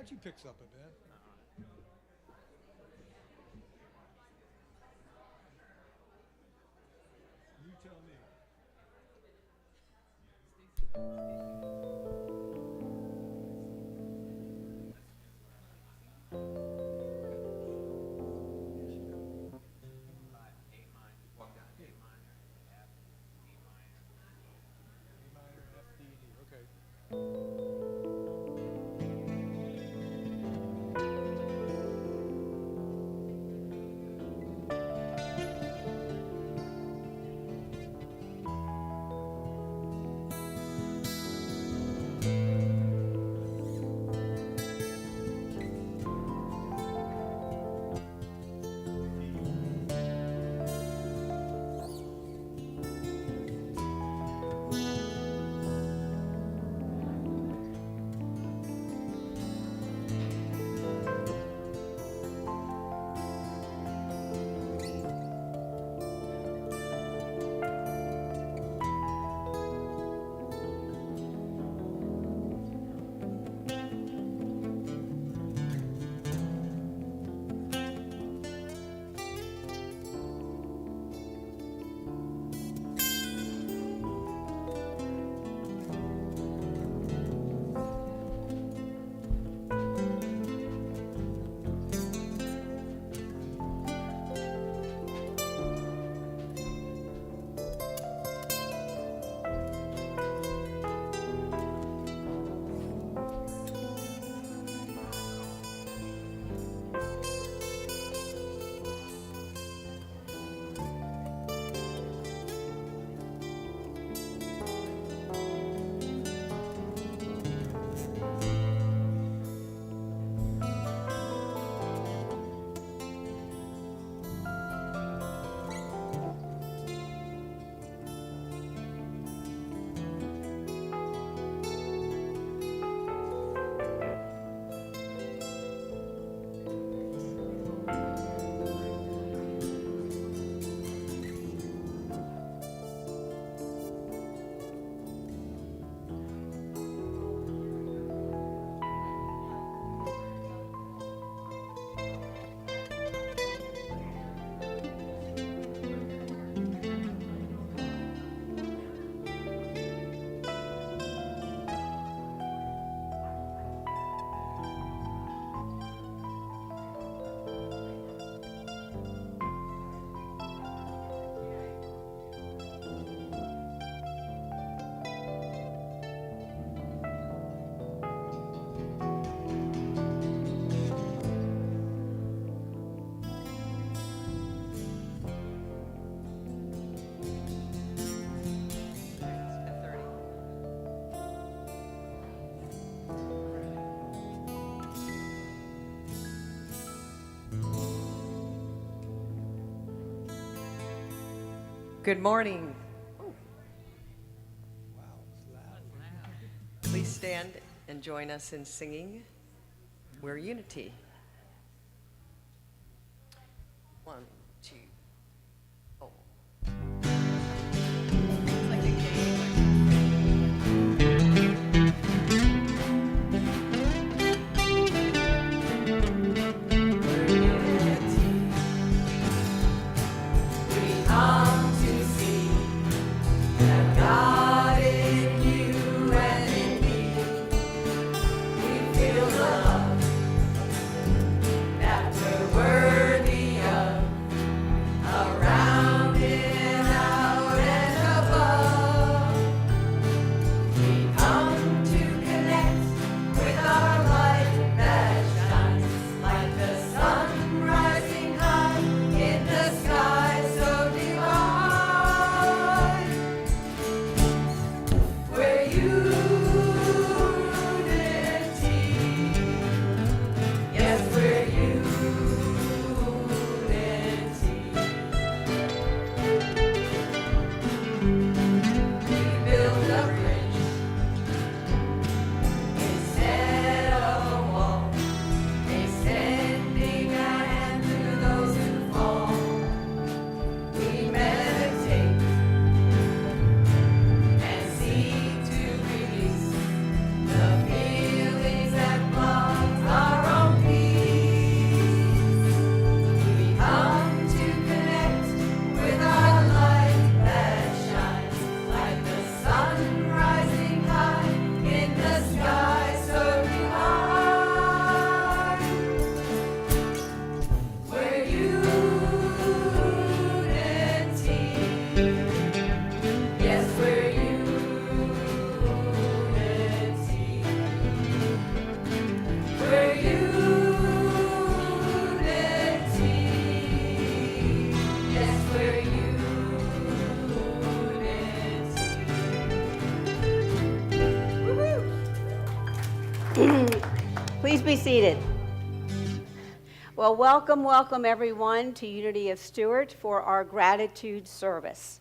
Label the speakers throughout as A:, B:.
A: don't you pick something, man? You tell me. A minor, F, D, D. Okay.
B: Good morning.
A: Wow, it's loud.
B: Please stand and join us in singing We're Unity. 1, 2. Oh. It's like a game.
C: Please be seated. Well, welcome everyone to Unity of Stuart for our gratitude service.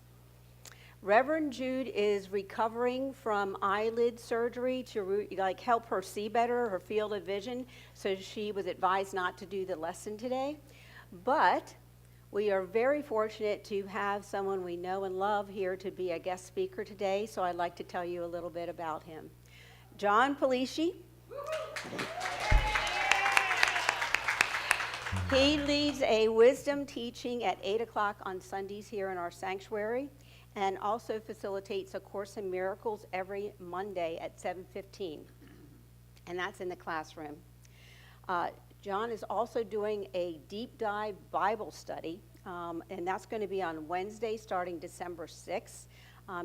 C: Reverend Jude is recovering from eyelid surgery to help her see better, her field of vision, so she was advised not to do the lesson today. But we are very fortunate to have someone we know and love here to be a guest speaker today, so I'd like to tell you a little bit about him. John Pellicci. He leads a wisdom teaching at 8 o'clock on Sundays here in our sanctuary, and also facilitates A Course in Miracles every Monday at 7:15, and that's in the classroom. John is also doing a deep dive Bible study, and that's going to be on Wednesday starting December 6th.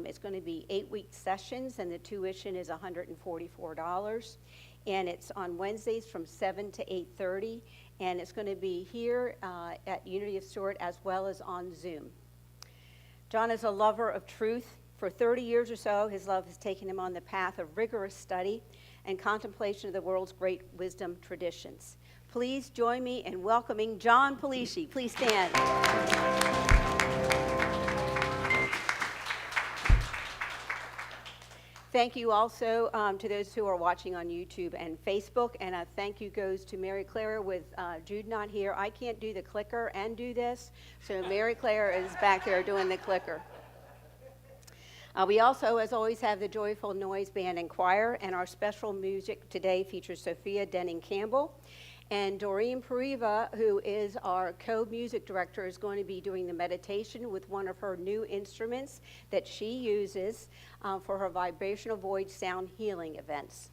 C: It's going to be 8-week sessions, and the tuition is $144, and it's on Wednesdays from 7 to 8:30, and it's going to be here at Unity of Stuart as well as on Zoom. John is a lover of truth. For 30 years or so, his love has taken him on the path of rigorous study and contemplation of the world's great wisdom traditions. Please join me in welcoming John Pellicci. Please stand. Thank you also to those who are watching on YouTube and Facebook, and a thank you goes to Mary Claire with Jude not here. I can't do the clicker and do this, so Mary Claire is back there doing the clicker. We also, as always, have the Joyful Noise Band and Choir, and our special music today features Sophia Denning-Campbell. And Doreen Pariva, who is our co-music director, is going to be doing the meditation with one of her new instruments that she uses for her vibrational void sound healing events.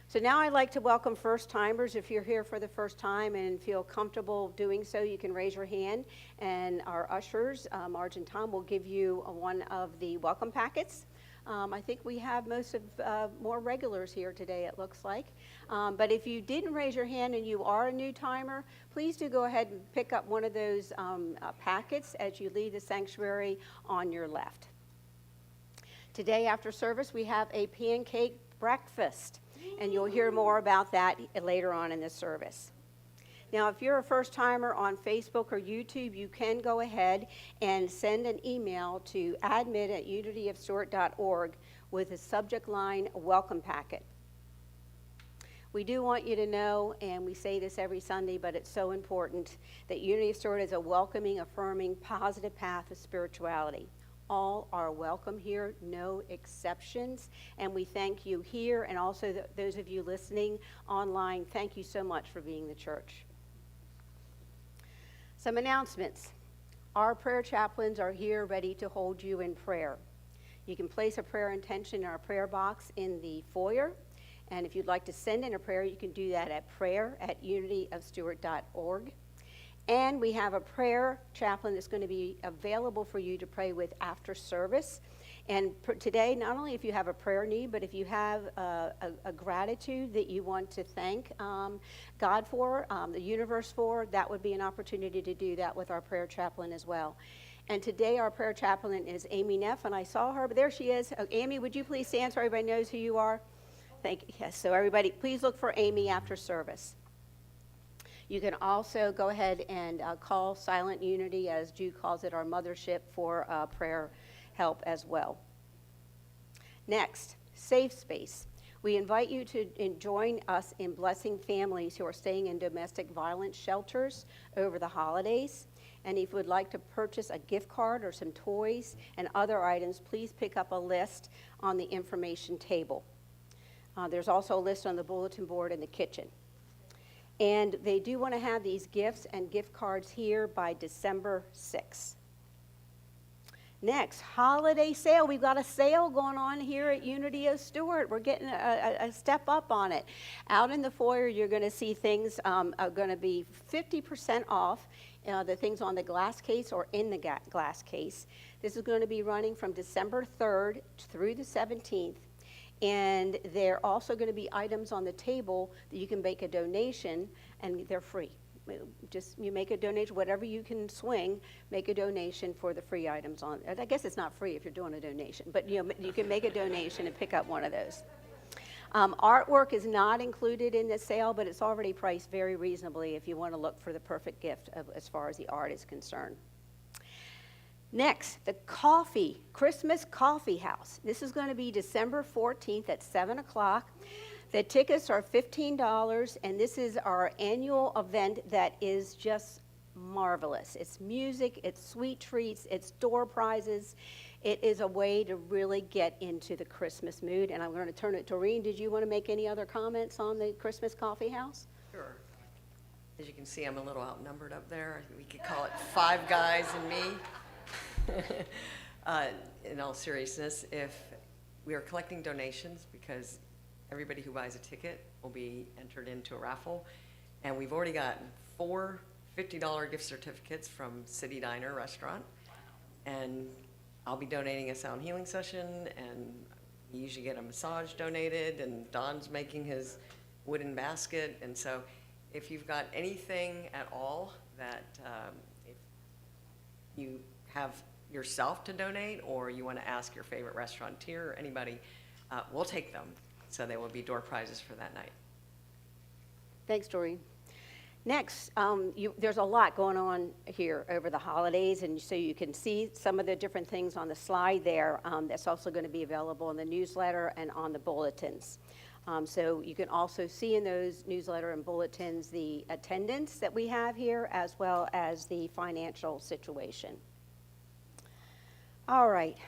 C: So now I'd like to welcome first-timers. If you're here for the first time and feel comfortable doing so, you can raise your hand, and our ushers, Marge and Tom, will give you one of the welcome packets. I think we have most of more regulars here today, it looks like. But if you didn't raise your hand and you are a new timer, please do go ahead and pick up one of those packets as you leave the sanctuary on your left. Today after service, we have a pancake breakfast, and you'll hear more about that later on in the service. Now, if you're a first-timer on Facebook or YouTube, you can go ahead and send an email to admin@unityofstuart.org with the subject line welcome packet. We do want you to know, and we say this every Sunday, but it's so important, that Unity of Stuart is a welcoming, affirming, positive path of spirituality. All are welcome here, no exceptions, and we thank you here, and also those of you listening online, thank you so much for being the church. Some announcements. Our prayer chaplains are here ready to hold you in prayer. You can place a prayer intention in our prayer box in the foyer, and if you'd like to send in a prayer, you can do that at prayer@unityofstuart.org. And we have a prayer chaplain that's going to be available for you to pray with after service. And today, not only if you have a prayer need, but if you have a gratitude that you want to thank God for, the universe for, that would be an opportunity to do that with our prayer chaplain as well. And today our prayer chaplain is Amy Neff, and I saw her, but there she is. Amy, would you please stand so everybody knows who you are? Thank you. Yes, so everybody, please look for Amy after service. You can also go ahead and call Silent Unity, as Jude calls it, our mothership, for prayer help as well. Next, safe space. We invite you to join us in blessing families who are staying in domestic violence shelters over the holidays. And if you would like to purchase a gift card or some toys and other items, please pick up a list on the information table. There's also a list on the bulletin board in the kitchen. And they do want to have these gifts and gift cards here by December 6th. Next, holiday sale. We've got a sale going on here at Unity of Stuart. We're getting a step up on it. Out in the foyer, you're going to see things are going to be 50% off, the things on the glass case or in the glass case. This is going to be running from December 3rd through the 17th. And there are also going to be items on the table that you can make a donation, and they're free. Just you make a donation, whatever you can swing, make a donation for the free items on. I guess it's not free if you're doing a donation, but you can make a donation and pick up one of those. Artwork is not included in the sale, but it's already priced very reasonably if you want to look for the perfect gift as far as the art is concerned. Next, the Christmas Coffee House. This is going to be December 14th at 7 o'clock. The tickets are $15, and this is our annual event that is just marvelous. It's music, it's sweet treats, it's door prizes. It is a way to really get into the Christmas mood, and I'm going to turn it to Doreen. Did you want to make any other comments on the Christmas Coffee House?
B: Sure. As you can see, I'm a little outnumbered up there. We could call it 5 guys and me. In all seriousness, if we are collecting donations, because everybody who buys a ticket will be entered into a raffle, and we've already gotten 4 $50 gift certificates from City Diner Restaurant, and I'll be donating a sound healing session, and we usually get a massage donated, and Don's making his wooden basket. And so if you've got anything at all that if you have yourself to donate, or you want to ask your favorite restaurateur or anybody, we'll take them. So they will be door prizes for that night.
C: Thanks, Doreen. Next, there's a lot going on here over the holidays, and so you can see some of the different things on the slide there. That's also going to be available in the newsletter and on the bulletins. So you can also see in those newsletter and bulletins the attendance that we have here, as well as the financial situation. All right,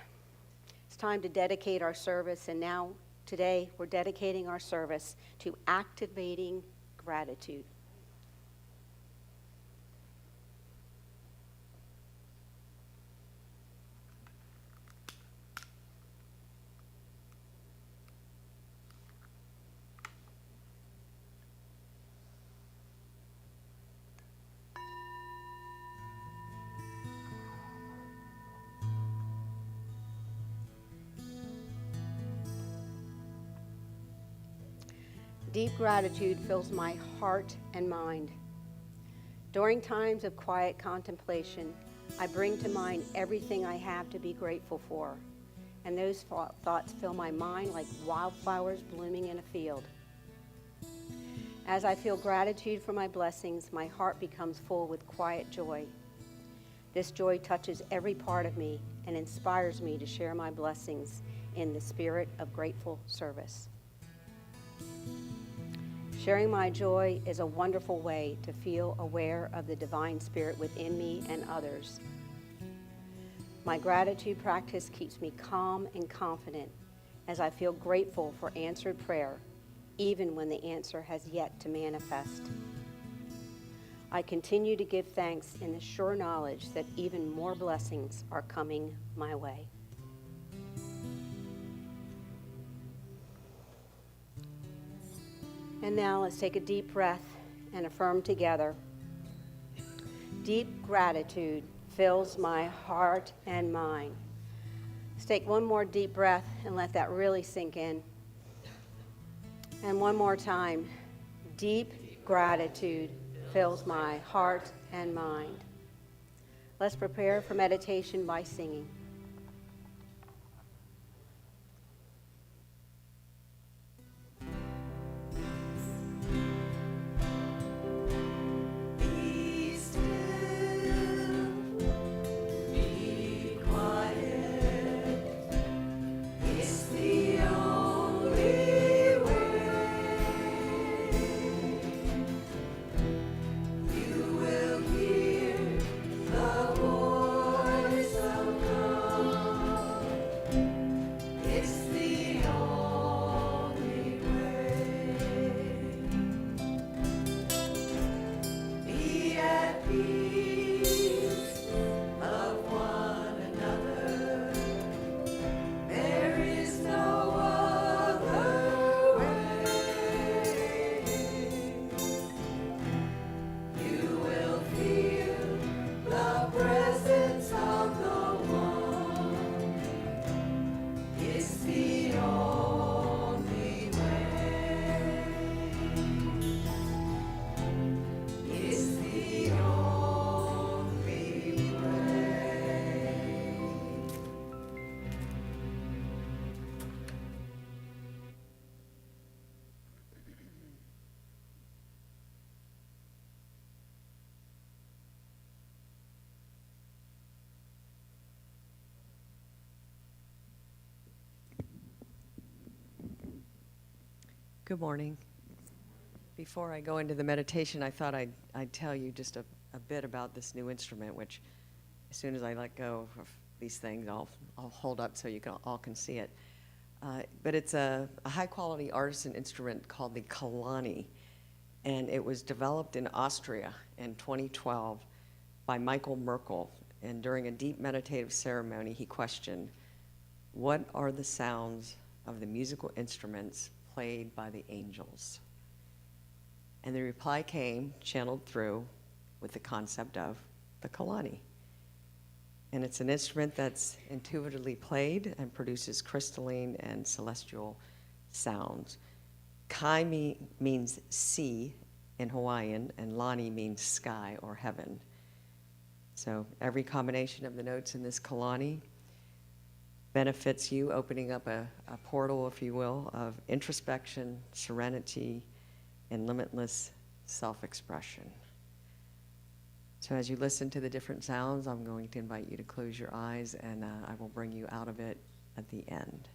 C: it's time to dedicate our service, and now today we're dedicating our service to activating gratitude. Deep gratitude fills my heart and mind. During times of quiet contemplation, I bring to mind everything I have to be grateful for, and those thoughts fill my mind like wildflowers blooming in a field. As I feel gratitude for my blessings, my heart becomes full with quiet joy. This joy touches every part of me and inspires me to share my blessings in the spirit of grateful service. Sharing my joy is a wonderful way to feel aware of the divine spirit within me and others. My gratitude practice keeps me calm and confident as I feel grateful for answered prayer, even when the answer has yet to manifest. I continue to give thanks in the sure knowledge that even more blessings are coming my way. And now let's take a deep breath and affirm together. Deep gratitude fills my heart and mind. Let's take one more deep breath and let that really sink in. And one more time. Deep gratitude fills my heart and mind. Let's prepare for meditation by singing.
D: You will hear the voice of God.
B: Good morning. Before I go into the meditation, I thought I'd tell you just a bit about this new instrument, which as soon as I let go of these things, I'll hold up so you all can see it. But it's a high-quality artisan instrument called the Kalani, and it was developed in Austria in 2012 by Michael Merkel. And during a deep meditative ceremony, he questioned, what are the sounds of the musical instruments played by the angels? And the reply came, channeled through, with the concept of the Kalani. And it's an instrument that's intuitively played and produces crystalline and celestial sounds. Kai means sea in Hawaiian, and Lani means sky or heaven. So every combination of the notes in this Kalani benefits you, opening up a portal, if you will, of introspection, serenity, and limitless self-expression. So as you listen to the different sounds, I'm going to invite you to close your eyes, and I will bring you out of it at the end.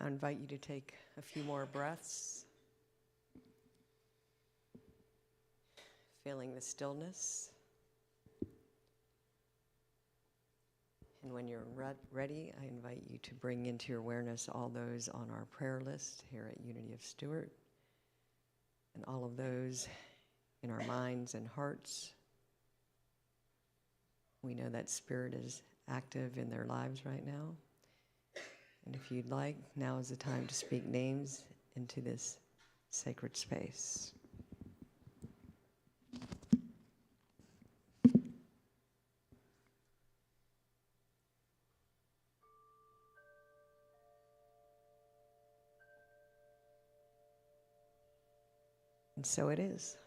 B: I invite you to take a few more breaths, feeling the stillness. And when you're ready, I invite you to bring into your awareness all those on our prayer list here at Unity of Stuart, and all of those in our minds and hearts. We know that Spirit is active in their lives right now. And if you'd like, now is the time to speak names into this sacred space. And so it is.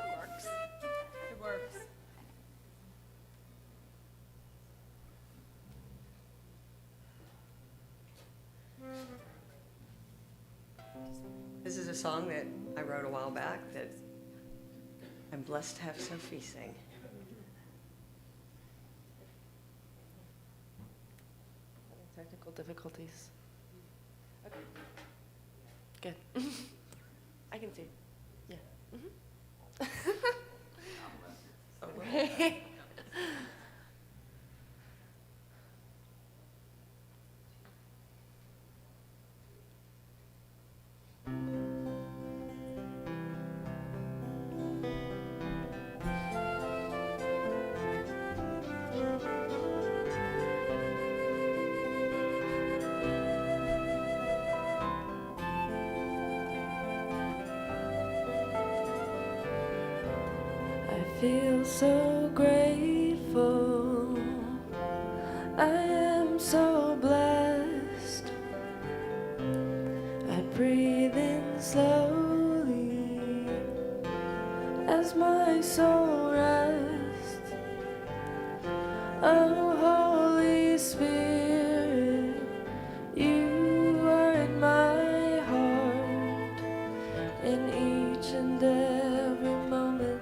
D: It works.
B: This is a song that I wrote a while back that I'm blessed to have Sophie sing.
D: Technical difficulties. Okay. Good. I can see. Yeah. Okay.
E: I feel so grateful
D: I am so blessed. I breathe in slowly as my soul rests. Oh, Holy Spirit, you are in my heart. In each and every moment,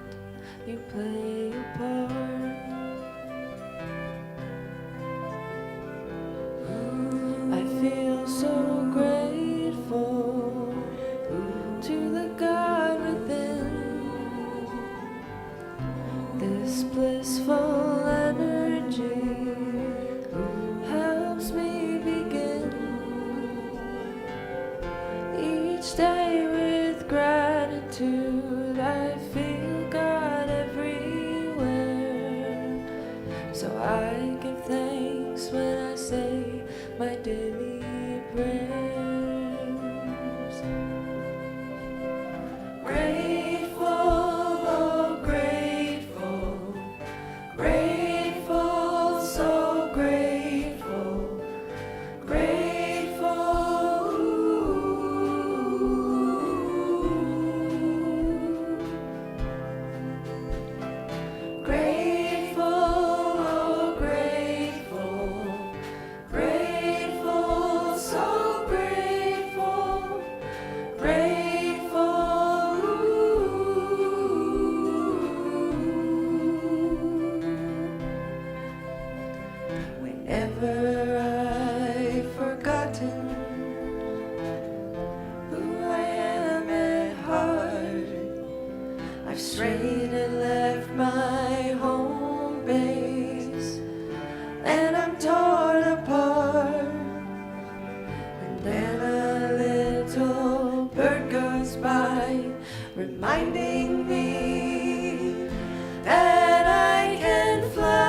D: you play a part. I feel so grateful to the God within. This blissful energy helps me begin each day with gratitude. I feel God everywhere, so I give thanks when I say my daily prayers. Grateful, oh grateful, grateful, so grateful, grateful. Grateful, oh grateful, grateful, so grateful, grateful. Whenever I've forgotten who I am at heart, I've strayed and left my home base, and I'm torn apart. And then a little bird goes by, reminding me that I can fly.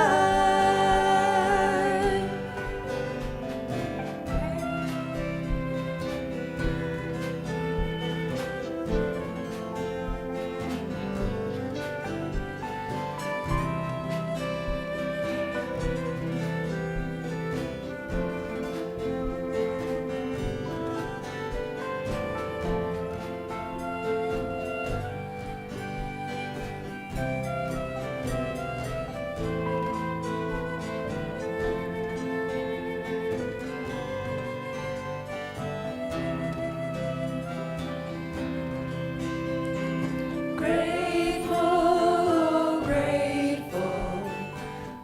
D: Grateful, grateful,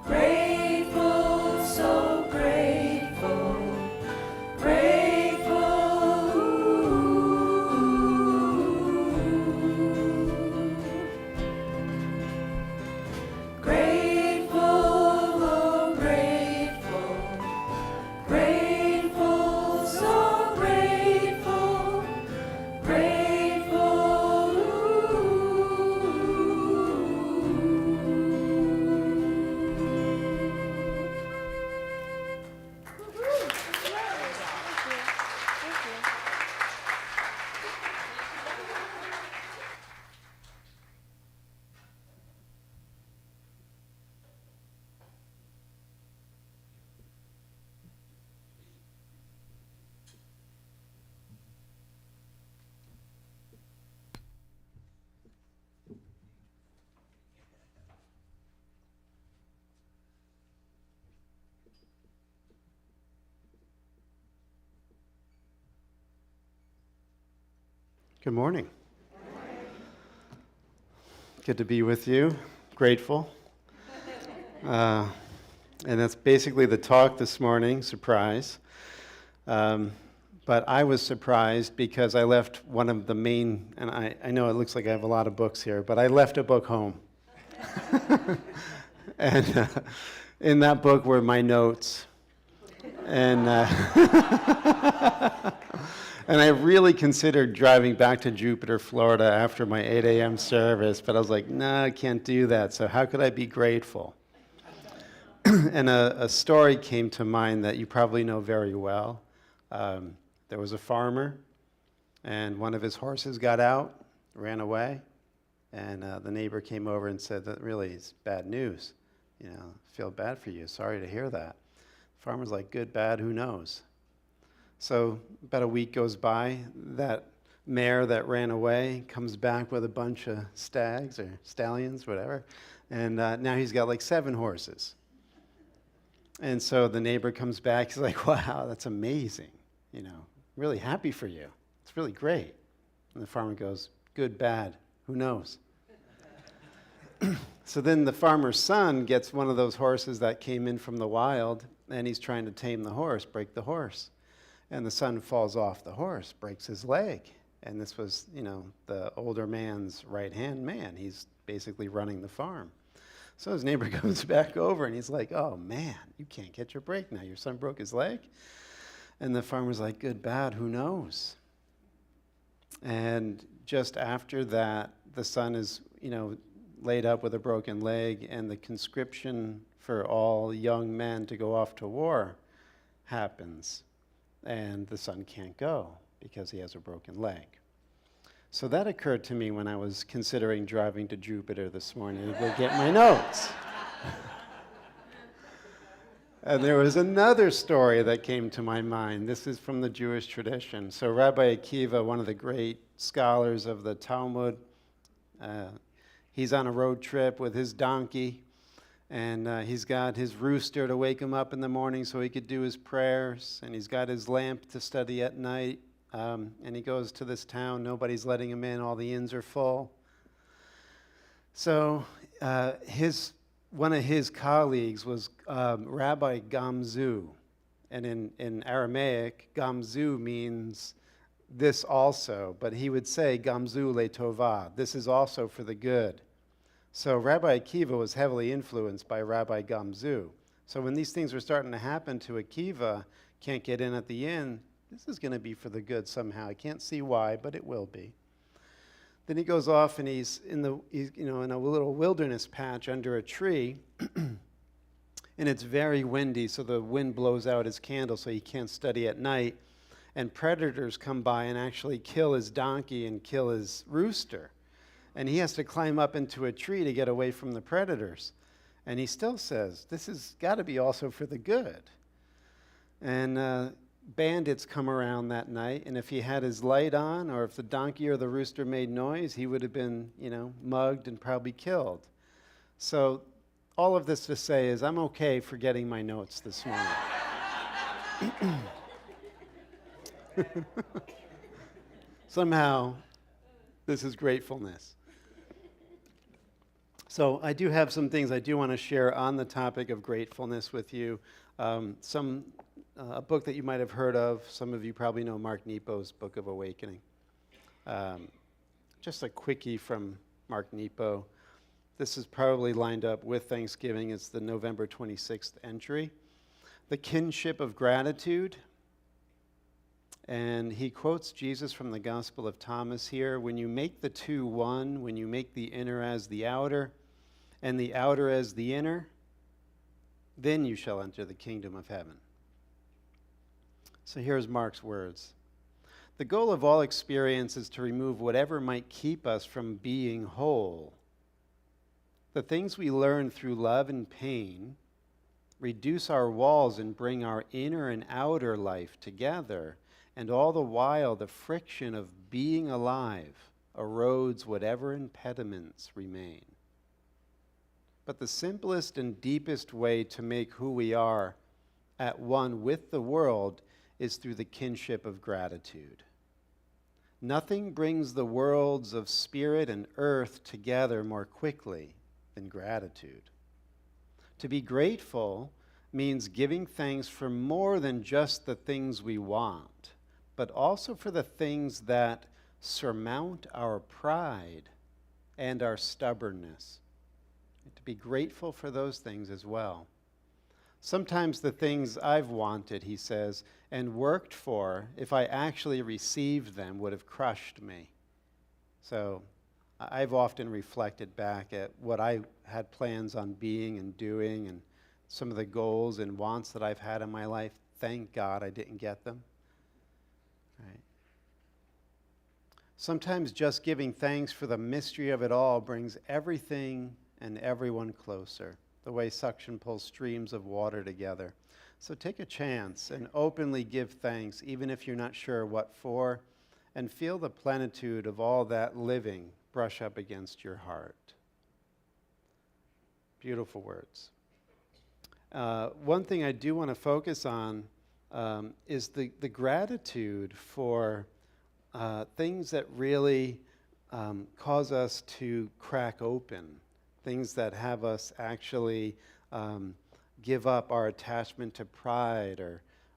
D: grateful, so grateful, grateful. Grateful, oh grateful, grateful, so grateful, grateful.
E: Good morning. Good to be with you. Grateful. And that's basically the talk this morning, surprise. But I was surprised because I left one of the main, and I know it looks like I have a lot of books here, but I left a book home. And in that book were my notes. And and I really considered driving back to Jupiter, Florida after my 8 a.m. service, but I was like, no, I can't do that. So how could I be grateful? And a story came to mind that you probably know very well. There was a farmer, and one of his horses got out, ran away, and the neighbor came over and said that really is bad news. You know, feel bad for you. Sorry to hear that. Farmer's like, good, bad, who knows? So about a week goes by, that mare that ran away comes back with a bunch of stags or stallions, whatever, and now he's got like 7 horses. And so the neighbor comes back, he's like, wow, that's amazing, really happy for you. It's really great. And the farmer goes, good, bad, who knows? So then the farmer's son gets one of those horses that came in from the wild, and he's trying to tame the horse, break the horse. And the son falls off the horse, breaks his leg. And this was, the older man's right-hand man. He's basically running the farm. So his neighbor comes back over, and he's like, oh, man, you can't get your break now. Your son broke his leg? And the farmer's like, good, bad, who knows? And just after that, the son is, laid up with a broken leg, and the conscription for all young men to go off to war happens. And the son can't go because he has a broken leg. So that occurred to me when I was considering driving to Jupiter this morning to go get my notes. And there was another story that came to my mind. This is from the Jewish tradition. So Rabbi Akiva, one of the great scholars of the Talmud, he's on a road trip with his donkey, and he's got his rooster to wake him up in the morning so he could do his prayers, and he's got his lamp to study at night, and he goes to this town. Nobody's letting him in. All the inns are full. So one of his colleagues was Rabbi Gamzu, and in Aramaic, Gamzu means this also, but he would say Gamzu le Tova, this is also for the good. So Rabbi Akiva was heavily influenced by Rabbi Gamzu. So when these things were starting to happen to Akiva, can't get in at the inn, this is going to be for the good somehow. I can't see why, but it will be. Then he goes off, and he's in a little wilderness patch under a tree, and it's very windy, so the wind blows out his candle, so he can't study at night. And predators come by and actually kill his donkey and kill his rooster. And he has to climb up into a tree to get away from the predators. And he still says, this has got to be also for the good. And bandits come around that night, and if he had his light on, or if the donkey or the rooster made noise, he would have been, mugged and probably killed. So all of this to say is I'm okay forgetting my notes this morning. Somehow, this is gratefulness. So I do have some things I do want to share on the topic of gratefulness with you. A book that you might have heard of. Some of you probably know Mark Nepo's Book of Awakening. Just a quickie from Mark Nepo. This is probably lined up with Thanksgiving. It's the November 26th entry. The Kinship of Gratitude. And he quotes Jesus from the Gospel of Thomas here. When you make the two one, when you make the inner as the outer, and the outer as the inner, then you shall enter the kingdom of heaven. So here's Mark's words. The goal of all experience is to remove whatever might keep us from being whole. The things we learn through love and pain reduce our walls and bring our inner and outer life together. And all the while, the friction of being alive erodes whatever impediments remain. But the simplest and deepest way to make who we are at one with the world is through the kinship of gratitude. Nothing brings the worlds of spirit and earth together more quickly than gratitude. To be grateful means giving thanks for more than just the things we want, but also for the things that surmount our pride and our stubbornness. To be grateful for those things as well. Sometimes the things I've wanted, he says, and worked for, if I actually received them, would have crushed me. So I've often reflected back at what I had plans on being and doing, and some of the goals and wants that I've had in my life. Thank God I didn't get them. Right. Sometimes just giving thanks for the mystery of it all brings everything and everyone closer, the way suction pulls streams of water together. So take a chance and openly give thanks, even if you're not sure what for, and feel the plenitude of all that living brush up against your heart. Beautiful words. One thing I do want to focus on is the gratitude for things that really cause us to crack open, things that have us actually give up our attachment to pride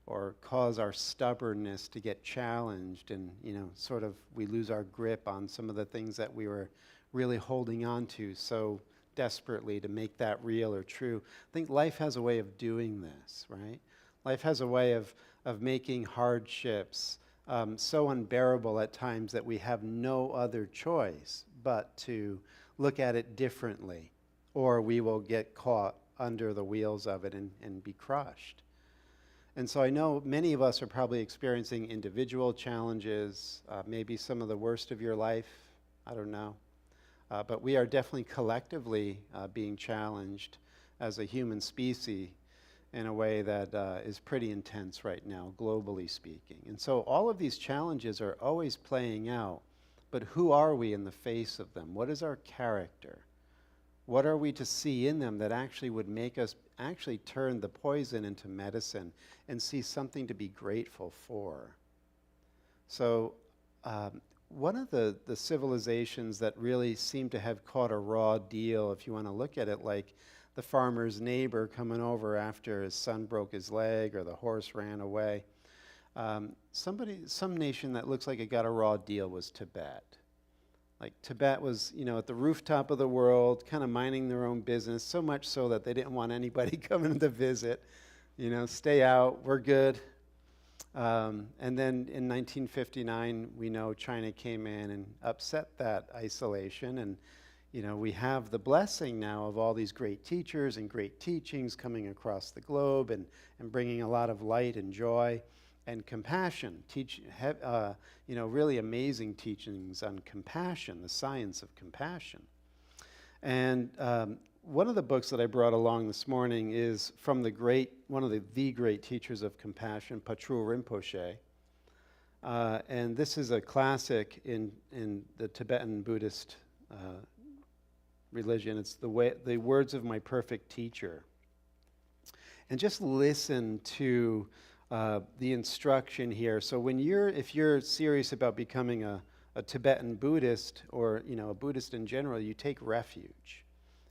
E: or cause our stubbornness to get challenged, and sort of we lose our grip on some of the things that we were really holding on to so desperately to make that real or true. I think life has a way of doing this, right? Life has a way of making hardships so unbearable at times that we have no other choice but to look at it differently, or we will get caught under the wheels of it and be crushed. And so I know many of us are probably experiencing individual challenges, maybe some of the worst of your life, I don't know. But we are definitely collectively being challenged as a human species in a way that is pretty intense right now, globally speaking. And so all of these challenges are always playing out, but who are we in the face of them? What is our character? What are we to see in them that actually would make us actually turn the poison into medicine and see something to be grateful for? So one of the civilizations that really seem to have caught a raw deal, if you want to look at it like the farmer's neighbor coming over after his son broke his leg or the horse ran away, some nation that looks like it got a raw deal was Tibet. Like Tibet was, at the rooftop of the world, kind of minding their own business, so much so that they didn't want anybody coming to visit. Stay out, we're good. And then in 1959, we know China came in and upset that isolation. And, we have the blessing now of all these great teachers and great teachings coming across the globe and bringing a lot of light and joy and compassion, really amazing teachings on compassion, the science of compassion. And one of the books that I brought along this morning is from one of the great teachers of compassion, Patrul Rinpoche. And this is a classic in the Tibetan Buddhist religion. It's the words of my perfect teacher. And just listen to the instruction here. So if you're serious about becoming a Tibetan Buddhist or a Buddhist in general, you take refuge.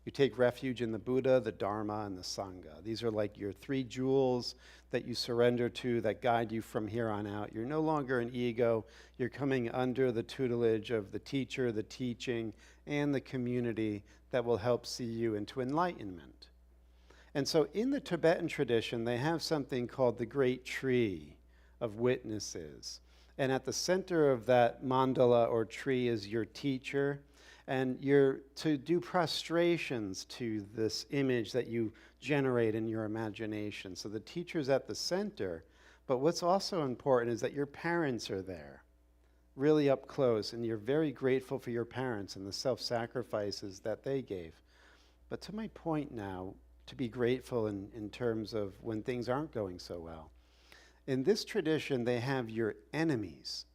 E: You take refuge in the Buddha, the Dharma, and the Sangha. These are like your three jewels that you surrender to that guide you from here on out. You're no longer an ego. You're coming under the tutelage of the teacher, the teaching, and the community that will help see you into enlightenment. And so in the Tibetan tradition, they have something called the Great Tree of Witnesses. And at the center of that mandala or tree is your teacher. And you're to do prostrations to this image that you generate in your imagination. So the teacher's at the center. But what's also important is that your parents are there, really up close. And you're very grateful for your parents and the self-sacrifices that they gave. But to my point now, to be grateful in terms of when things aren't going so well. In this tradition, they have your enemies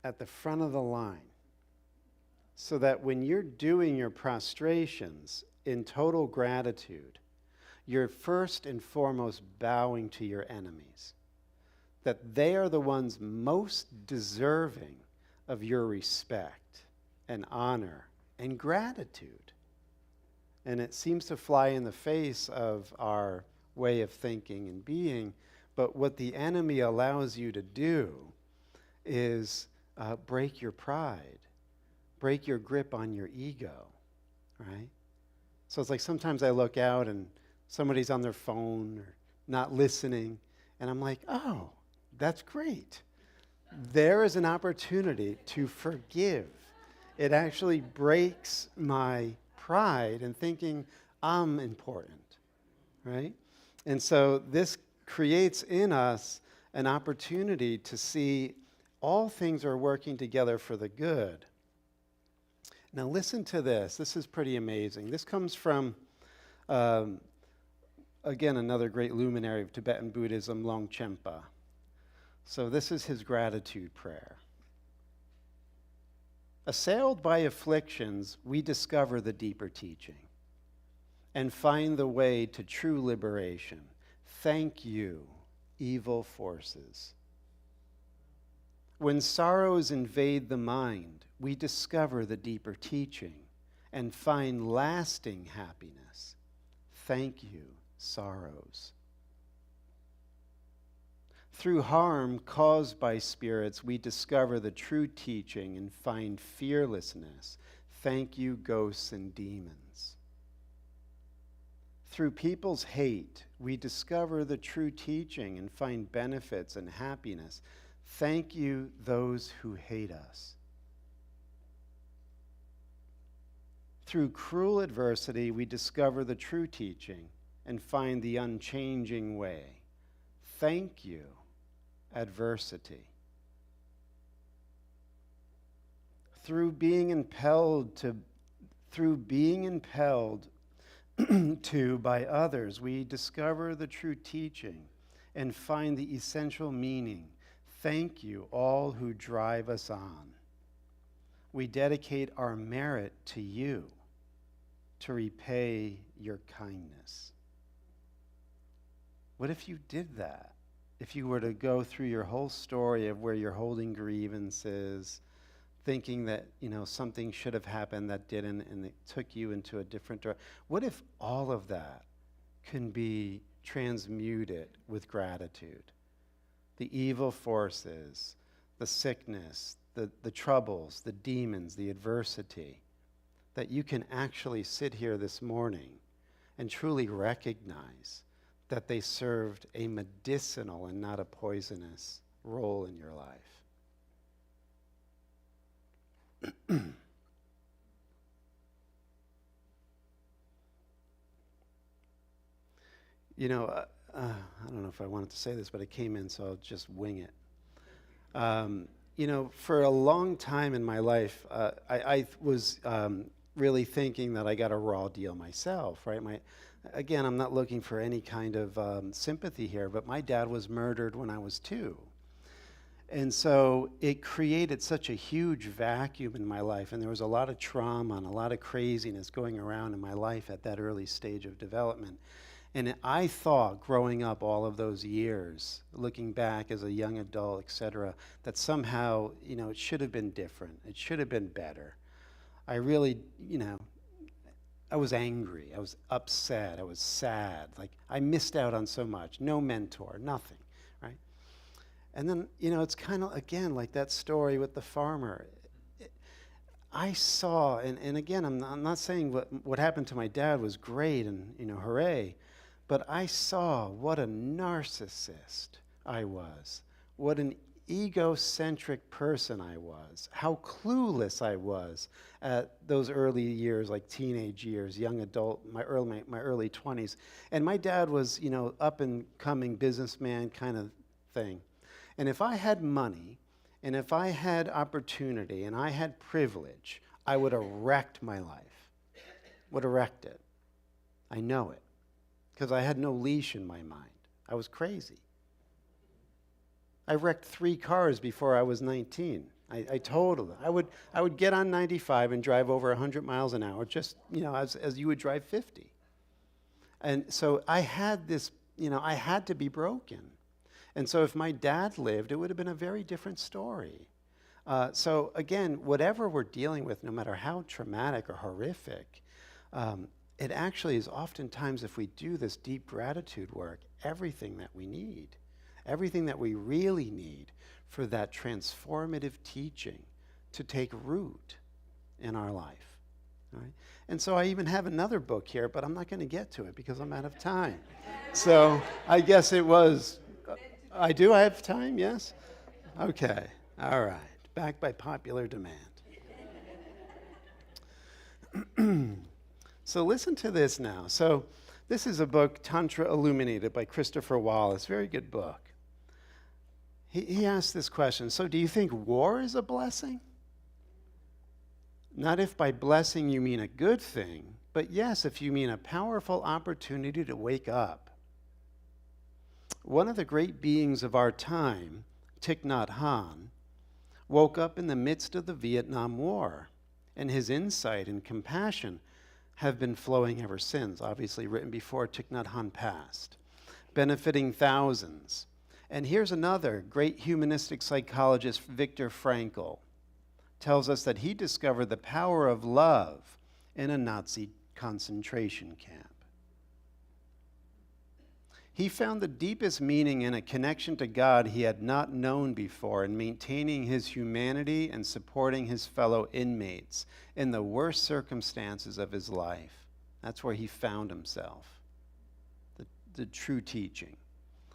E: at the front of the line, so that when you're doing your prostrations in total gratitude, you're first and foremost bowing to your enemies, that they are the ones most deserving of your respect and honor and gratitude. And it seems to fly in the face of our way of thinking and being, but what the enemy allows you to do is break your pride, break your grip on your ego, right? So it's like sometimes I look out and somebody's on their phone or not listening, and I'm like, oh, that's great. There is an opportunity to forgive. It actually breaks my pride and thinking I'm important, right? And so this creates in us an opportunity to see all things are working together for the good. Now listen to this. This is pretty amazing. This comes from a again, another great luminary of Tibetan Buddhism, Longchenpa. So this is his gratitude prayer. Assailed by afflictions, we discover the deeper teaching and find the way to true liberation. Thank you, evil forces. When sorrows invade the mind, we discover the deeper teaching and find lasting happiness. Thank you, sorrows. Through harm caused by spirits, we discover the true teaching and find fearlessness. Thank you, ghosts and demons. Through people's hate, we discover the true teaching and find benefits and happiness. Thank you, those who hate us. Through cruel adversity, we discover the true teaching and find the unchanging way. Thank you, adversity. Through being impelled to by others, we discover the true teaching and find the essential meaning. Thank you, all who drive us on. We dedicate our merit to you to repay your kindness. What if you did that? If you were to go through your whole story of where you're holding grievances, thinking that, something should have happened that didn't, and it took you into a different direction. What if all of that can be transmuted with gratitude? The evil forces, the sickness, the troubles, the demons, the adversity, that you can actually sit here this morning and truly recognize that they served a medicinal and not a poisonous role in your life. I don't know if I wanted to say this, but it came in, so I'll just wing it. For a long time in my life, I was really thinking that I got a raw deal myself, right? Again, I'm not looking for any kind of sympathy here, but my dad was murdered when I was 2. And so it created such a huge vacuum in my life, and there was a lot of trauma and a lot of craziness going around in my life at that early stage of development. And I thought, growing up all of those years, looking back as a young adult, et cetera, that somehow, it should have been different. It should have been better. I really, I was angry. I was upset. I was sad. Like, I missed out on so much. No mentor, nothing, right? And then, it's kind of, again, like that story with the farmer. I saw, and again, I'm not saying what happened to my dad was great and, hooray, but I saw what a narcissist I was, what an egocentric person I was, how clueless I was at those early years, like teenage years, young adult, my early 20s. And my dad was, up and coming businessman kind of thing. And if I had money, and if I had opportunity, and I had privilege, I would have wrecked my life, would have wrecked it. I know it, because I had no leash in my mind. I was crazy. I wrecked 3 cars before I was 19. I totaled it. I would get on 95 and drive over 100 miles an hour, just, as you would drive 50. And so I had this, I had to be broken. And so if my dad lived, it would have been a very different story. So again, whatever we're dealing with, no matter how traumatic or horrific, it actually is oftentimes, if we do this deep gratitude work, everything that we need, everything that we really need for that transformative teaching to take root in our life. All right? And so I even have another book here, but I'm not going to get to it because I'm out of time. So I guess it was, I have time, yes? Okay, all right, back by popular demand. So listen to this now. So this is a book, Tantra Illuminated, by Christopher Wallace. Very good book. He asked this question, so do you think war is a blessing? Not if by blessing you mean a good thing, but yes, if you mean a powerful opportunity to wake up One of the great beings of our time, Thich Nhat Hanh, woke up in the midst of the Vietnam War, and his insight and compassion have been flowing ever since, obviously written before Thich Nhat Hanh passed, benefiting thousands. And here's another great humanistic psychologist, Viktor Frankl, tells us that he discovered the power of love in a Nazi concentration camp. He found the deepest meaning in a connection to God he had not known before in maintaining his humanity and supporting his fellow inmates in the worst circumstances of his life. That's where he found himself, the true teaching.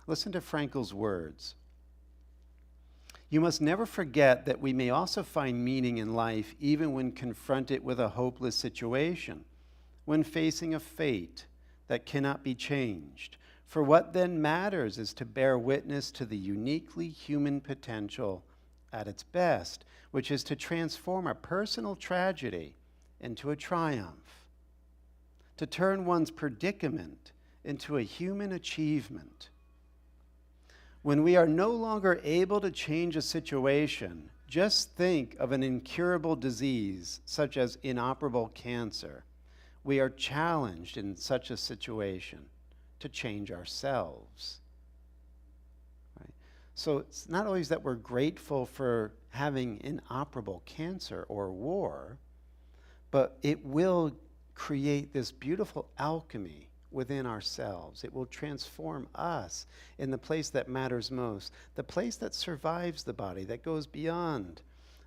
E: Listen to Frankl's words. You must never forget that we may also find meaning in life even when confronted with a hopeless situation, when facing a fate that cannot be changed. For what then matters is to bear witness to the uniquely human potential at its best, which is to transform a personal tragedy into a triumph, to turn one's predicament into a human achievement. When we are no longer able to change a situation, just think of an incurable disease such as inoperable cancer. We are challenged in such a situation to change ourselves. Right? So it's not always that we're grateful for having inoperable cancer or war, but it will create this beautiful alchemy within ourselves. It will transform us in the place that matters most, the place that survives the body, that goes beyond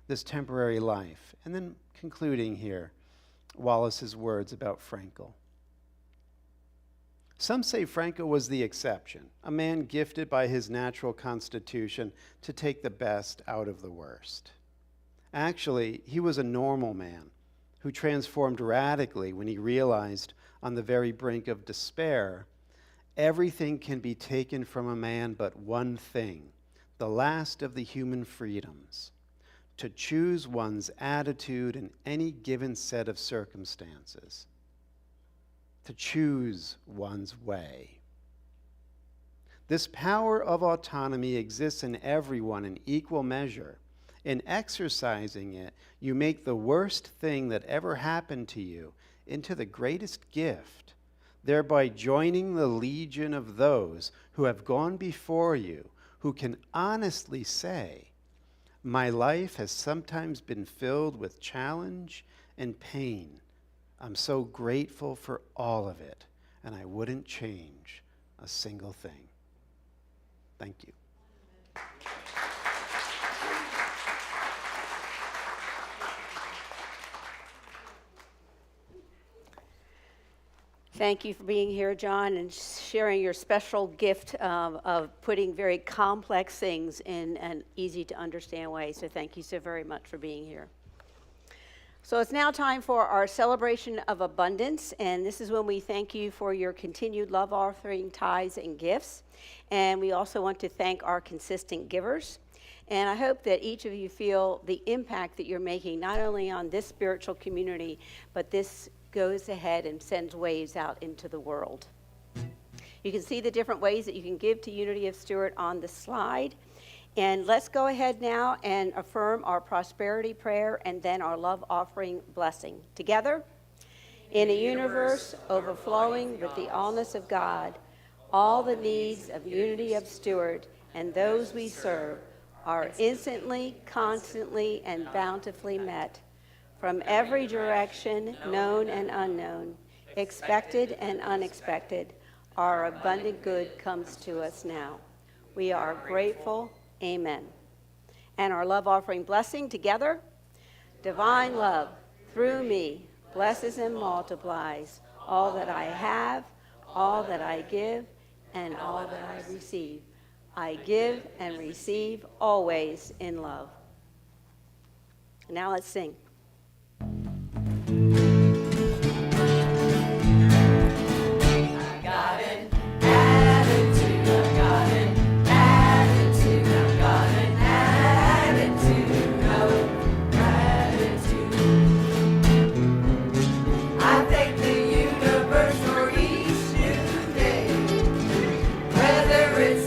E: this temporary life. And then concluding here, Wallace's words about Frankl. Some say Frankl was the exception, a man gifted by his natural constitution to take the best out of the worst. Actually, he was a normal man who transformed radically when he realized on the very brink of despair, everything can be taken from a man but one thing, the last of the human freedoms, to choose one's attitude in any given set of circumstances, to choose one's way. This power of autonomy exists in everyone in equal measure. In exercising it, you make the worst thing that ever happened to you into the greatest gift, thereby joining the legion of those who have gone before you, who can honestly say, my life has sometimes been filled with challenge and pain. I'm so grateful for all of it, and I wouldn't change a single thing. Thank you.
C: Thank you for being here, John, and sharing your special gift of putting very complex things in an easy-to-understand way. So thank you so very much for being here. So it's now time for our celebration of abundance, and this is when we thank you for your continued love offering, tithes, and gifts. And we also want to thank our consistent givers. And I hope that each of you feel the impact that you're making, not only on this spiritual community, but this goes ahead and sends waves out into the world. You can see the different ways that you can give to Unity of Stuart on the slide. And let's go ahead now and affirm our prosperity prayer and then our love offering blessing. Together, in a universe overflowing with the allness of God, all the needs of Unity of Stuart and those we serve are instantly, constantly, and bountifully met. From every direction, known and unknown, expected and unexpected, our abundant good comes to us now. We are grateful. Amen. And our love offering blessing together. Divine love, through me, blesses and multiplies all that I have, all that I give, and all that I receive. I give and receive always in love. Now let's sing.
D: I thank the universe for each new day, whether it's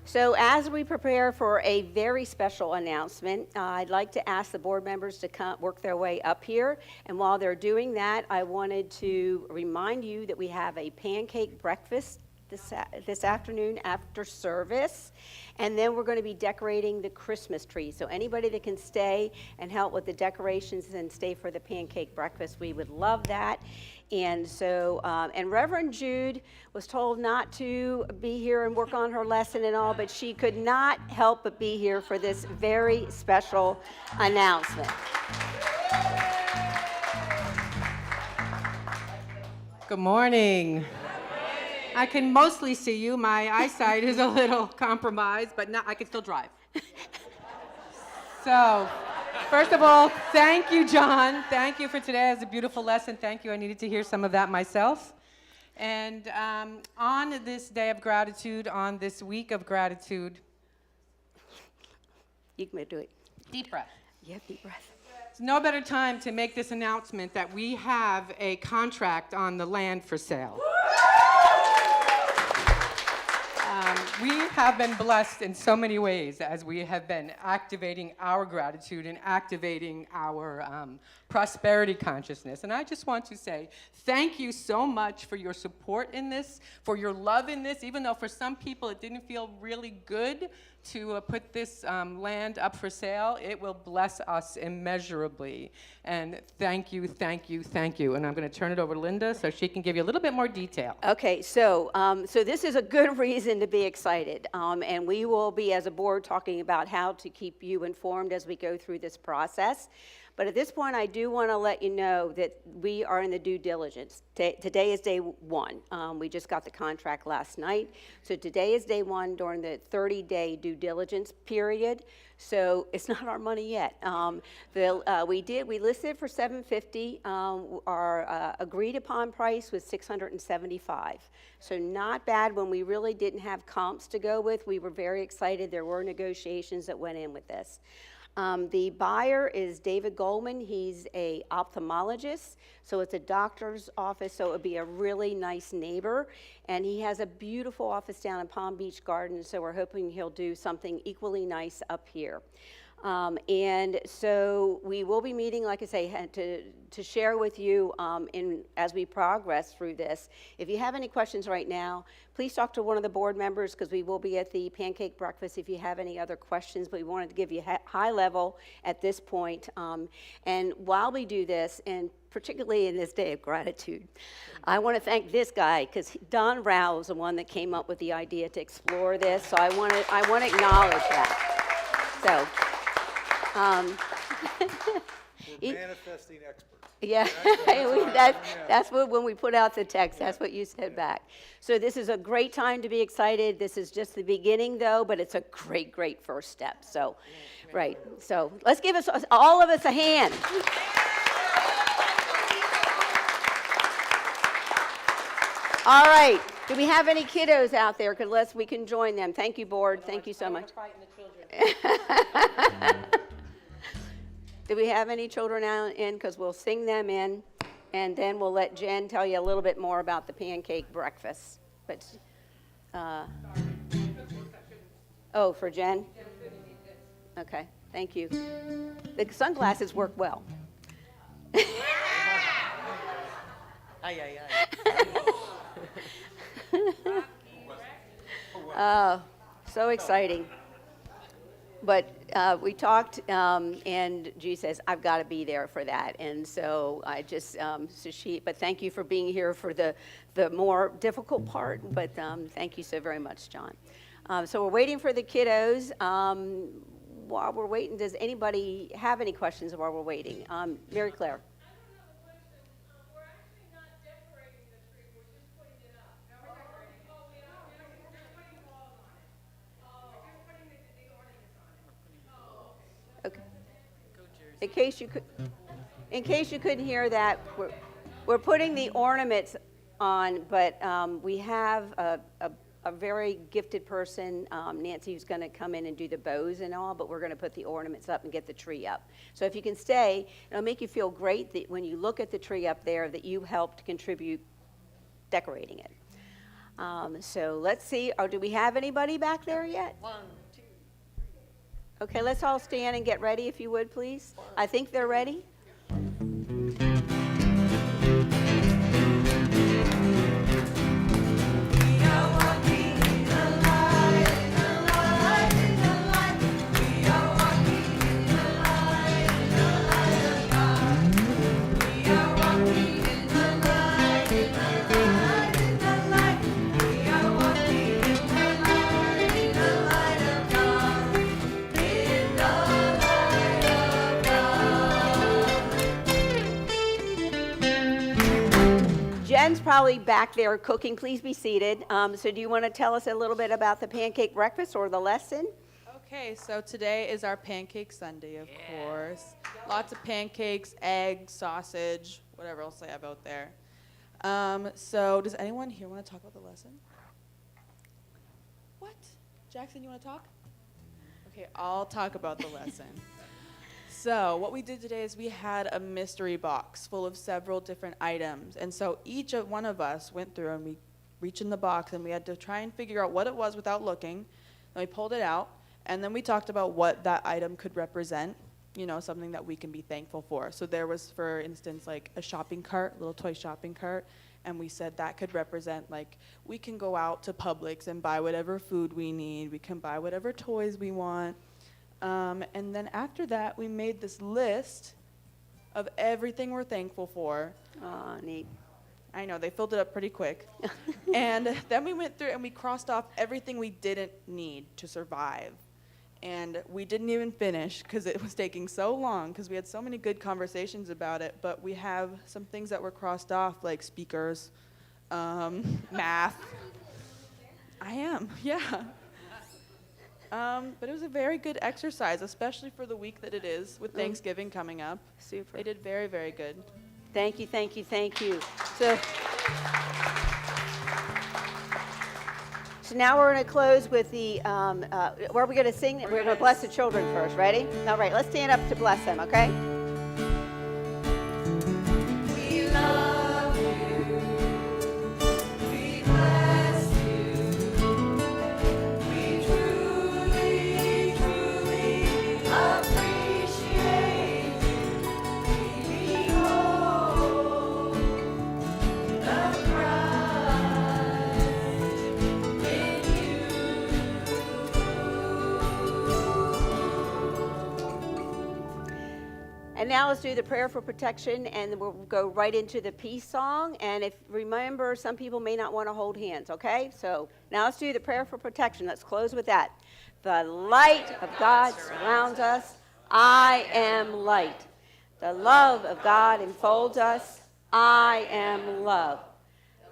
C: So as we prepare for a very special announcement, I'd like to ask the board members to come work their way up here. And while they're doing that, I wanted to remind you that we have a pancake breakfast this afternoon after service. And then we're going to be decorating the Christmas tree. So anybody that can stay and help with the decorations and stay for the pancake breakfast, we would love that. And so, and Reverend Jude was told not to be here and work on her lesson and all, but she could not help but be here for this very special announcement.
F: Good morning. I can mostly see you. My eyesight is a little compromised, but I can still drive. So, first of all, thank you, John. Thank you for today. It was a beautiful lesson. Thank you. I needed to hear some of that myself. And on this day of gratitude, on this week of gratitude,
C: You can do it.
F: deep breath.
C: Yeah, deep breath.
F: There's no better time to make this announcement that we have a contract on the land for sale. We have been blessed in so many ways as we have been activating our gratitude and activating our prosperity consciousness. And I just want to say thank you so much for your support in this, for your love in this, even though for some people it didn't feel really good to put this land up for sale. It will bless us immeasurably. And thank you, thank you, thank you. And I'm going to turn it over to Linda so she can give you a little bit more detail.
C: Okay, so this is a good reason to be excited, and we will be, as a board, talking about how to keep you informed as we go through this process. But at this point, I do want to let you know that we are in the due diligence. Today is day one. We just got the contract last night. So today is day one during the 30-day due diligence period. So it's not our money yet. We listed it for $750. Our agreed upon price was $675. So not bad when we really didn't have comps to go with. We were very excited. There were negotiations that went in with this. The buyer is David Goldman. He's a ophthalmologist, so it's a doctor's office, so it would be a really nice neighbor. And he has a beautiful office down in Palm Beach Gardens, so we're hoping he'll do something equally nice up here. And so we will be meeting, like I say, to share with you as we progress through this. If you have any questions right now, please talk to one of the board members because we will be at the pancake breakfast if you have any other questions, but we wanted to give you high level at this point. And while we do this, and particularly in this day of gratitude, I want to thank this guy because Don Rao is the one that came up with the idea to explore this, so I want to acknowledge that. So.
A: We're manifesting experts.
C: Yeah, that's what, when we put out the text, that's what you said back. So this is a great time to be excited. This is just the beginning, though, but it's a great, great first step. So, right. So let's give all of us a hand. All right. Do we have any kiddos out there? Because we can join them. Thank you, board. Thank you so much. Do we have any children out in? Because we'll sing them in, and then we'll let Jen tell you a little bit more about the pancake breakfast. But, oh, for Jen? Okay, thank you. The sunglasses work well.
B: Ay.
C: Oh, so exciting. But we talked, and G says, I've got to be there for that. And so I just, but thank you for being here for the more difficult part. But thank you so very much, John. So we're waiting for the kiddos. While we're waiting, does anybody have any questions while we're waiting? Mary Claire. In case you couldn't hear that, we're putting the ornaments on, but we have a very gifted person, Nancy, who's going to come in and do the bows and all, but we're going to put the ornaments up and get the tree up. So if you can stay, it'll make you feel great that when you look at the tree up there that you helped contribute decorating it. So let's see, or do we have anybody back there yet?
B: 1, 2.
C: Okay, let's all stand and get ready, if you would, please. I think they're ready. Jen's probably back there cooking. Please be seated. So do you want to tell us a little bit about the pancake breakfast or the lesson?
G: Okay, so today is our Pancake Sunday, of course. Lots of pancakes, eggs, sausage, whatever else they have out there. So does anyone here want to talk about the lesson? What? Jackson, you want to talk? Okay, I'll talk about the lesson. So what we did today is we had a mystery box full of several different items. And so each one of us went through and we reached in the box and we had to try and figure out what it was without looking. Then we pulled it out and then we talked about what that item could represent, you know, something that we can be thankful for. So there was, for instance, like a shopping cart, a little toy shopping cart. And we said that could represent, like, we can go out to Publix and buy whatever food we need. We can buy whatever toys we want. And then after that, we made this list of everything we're thankful for.
C: Oh, neat.
G: I know, they filled it up pretty quick. And then we went through and we crossed off everything we didn't need to survive. And we didn't even finish because it was taking so long because we had so many good conversations about it. But we have some things that were crossed off, like speakers, math. I am, yeah. But it was a very good exercise, especially for the week that it is, with Thanksgiving coming up.
C: Super.
G: They did very, very good.
C: Thank you, thank you, thank you. So now we're going to close with the, where are we going to sing? We're going to bless the children first. Ready? All right, let's stand up to bless them, okay?
D: We love you. We bless you. We truly, truly appreciate you. We behold the Christ in you.
C: And now let's do the prayer for protection, and then we'll go right into the peace song. And if remember, some people may not want to hold hands, okay? So now let's do the prayer for protection. Let's close with that. The light of God surrounds us. I am light. The love of God enfolds us. I am love.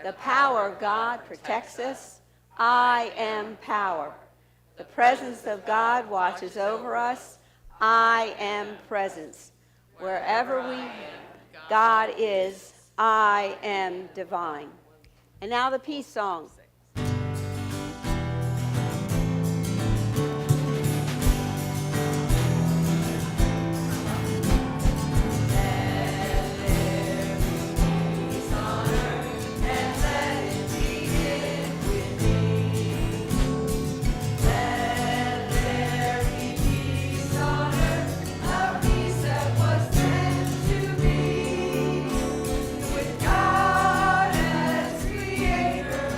C: The power of God protects us. I am power. The presence of God watches over us. I am presence. Wherever God is, I am divine. And now the peace song.
D: God as creator.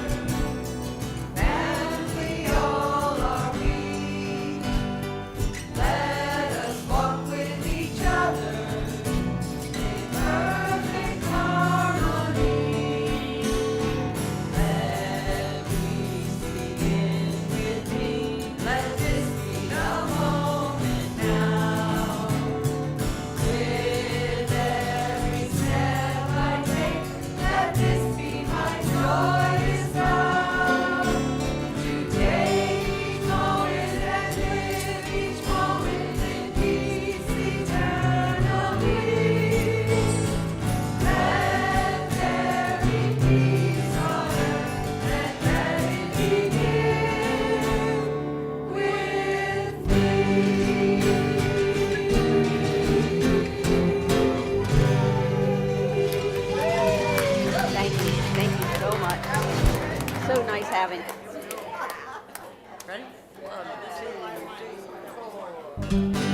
D: Thank